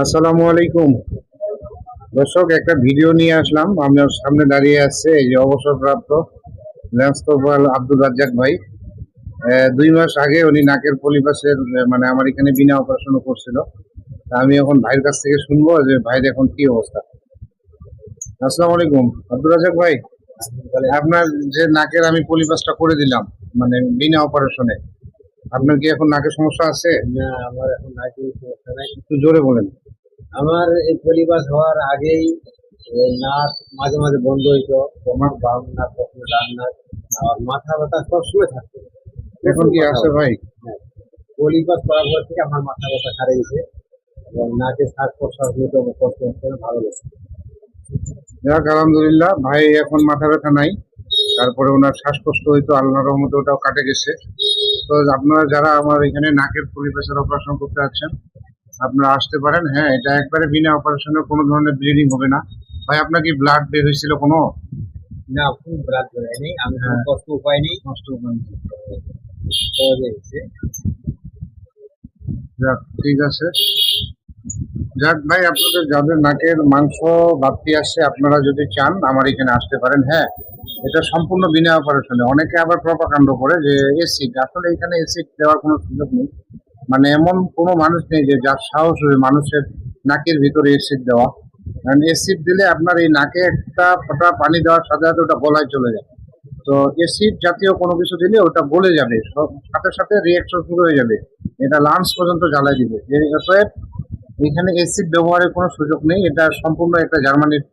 আসসালামু আলাইকুম দর্শক, একটা ভিডিও নিয়ে আসলাম। আপনার সামনে দাঁড়িয়ে আছে এই যে অবসরপ্রাপ্ত ল্যান্স কর্পোরাল আব্দুর রাজ্জাক ভাই। 2 মাস আগে উনি নাকের পলিপাসের মানে আমার এখানে বিনা অপারেশনও করছিল। তা আমি এখন ভাইয়ের কাছ থেকে শুনবো যে ভাইয়ের এখন কি অবস্থা। আসসালামু আলাইকুম আব্দুর রাজ্জাক ভাই, আপনার যে নাকের আমি পলিপাসটা করে দিলাম মানে বিনা অপারেশনে, আপনার কি এখন নাকের সমস্যা আছে? না, আমার এখন নাকের সমস্যা নাই। একটু জোরে বলেন। আমার এই পলিপাস হওয়ার আগেই নাক মাঝে মাঝে বন্ধ হইতো, কখনো বাম নাক কখনো ডান নাক, আর মাথা ব্যথা সবসময় থাকতো। এখন কি আছে ভাই? হ্যাঁ, পলিপাস করার পর থেকে আমার মাথা ব্যথা সারে গেছে এবং নাকে শ্বাস প্রশ্বাস নিতে আমার কষ্ট হচ্ছে না, ভালো লাগছে। যাক আলহামদুলিল্লাহ, ভাই এখন মাথা ব্যথা নাই। তারপরে ওনার শ্বাসকষ্ট হইতো, আল্লাহর রহমতে ওটাও কাটে গেছে। তো আপনারা যারা আমার এখানে নাকের পরিবেশের অপারেশন করতে যাচ্ছেন, আপনারা আসতে পারেন। হ্যাঁ, এটা একবারে বিনা অপারেশনের, কোনো ধরনের ব্লিডিং হবে না। ভাই আপনার কি ব্লাড বের হয়েছিল কোনো? না, খুব রাত বেড়ায়নি, আমি কোনো হ্যাঁ, কষ্ট পাইনি। কষ্ট হয়নি। সহজে হয়েছে। যাক ঠিক আছে। যাক ভাই, আপনাদের যাদের নাকের মাংস বাড়তি আসছে, আপনারা যদি চান আমার এখানে আসতে পারেন। হ্যাঁ, এটা সম্পূর্ণ বিনা অপারেশনে। অনেকে আবার প্রপাকাণ্ড করে যে এসিড, আসলে এখানে এসিড দেওয়ার কোনো সুযোগ নেই। মানে এমন কোনো মানুষ নেই যে যার সাহস হবে মানুষের নাকের ভিতরে এসিড দেওয়া। কারণ এসিড দিলে আপনার এই নাকে একটা ফোঁটা পানি দেওয়ার সাথে সাথে ওটা গলায় চলে যায়। তো এসিড জাতীয় কোনো কিছু দিলে ওটা গলে যাবে, সব সাথে সাথে রিয়াকশন শুরু হয়ে যাবে, এটা লাংস পর্যন্ত জ্বালায় দিবে। অতএব এখানে এসিড ব্যবহারের কোনো সুযোগ নেই। এটা সম্পূর্ণ একটা জার্মানির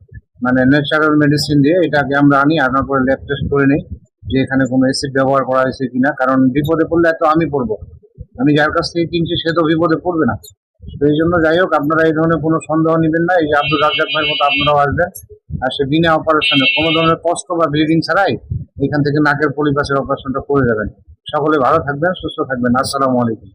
মানে ন্যাচারাল মেডিসিন দিয়ে এটাকে আমরা আনি, আনার পরে ল্যাব টেস্ট করে নিই যে এখানে কোনো অ্যাসিড ব্যবহার করা হয়েছে কিনা। কারণ বিপদে পড়লে এত আমি পড়বো, আমি যার কাছ থেকে কিনছি সে তো বিপদে পড়বে না। তো এই জন্য যাই হোক, আপনারা এই ধরনের কোনো সন্দেহ নেবেন না। এই যে আব্দুর রাজ্জাক ভাইয়ের মতো আপনারাও আসবেন, আর সে বিনা অপারেশনে কোনো ধরনের কষ্ট বা ব্লিডিং ছাড়াই এখান থেকে নাকের পলিপাসের অপারেশনটা করে যাবেন। সকলে ভালো থাকবেন, সুস্থ থাকবেন। আসসালামু আলাইকুম।